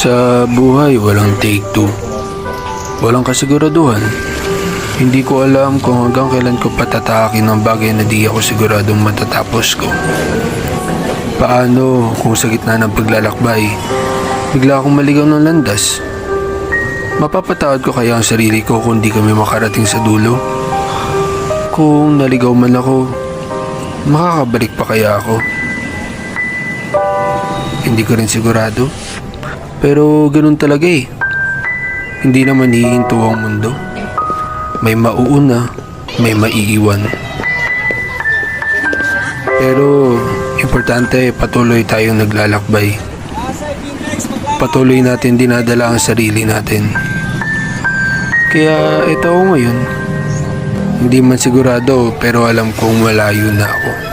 Sa buhay, walang take two. Walang kasiguraduhan. Hindi ko alam kung hanggang kailan ko patatakin ang bagay na di ako siguradong matatapos ko. Paano kung sa gitna ng paglalakbay, bigla akong maligaw ng landas? Mapapatawad ko kaya ang sarili ko kung di kami makarating sa dulo? Kung naligaw man ako, makakabalik pa kaya ako? Hindi ko rin sigurado. Pero ganun talaga eh. Hindi naman hihinto ang mundo. May mauuna, may maiiwan. Pero importante patuloy tayong naglalakbay. Patuloy natin dinadala ang sarili natin. Kaya ito ako ngayon. Hindi man sigurado pero alam kong malayo na ako.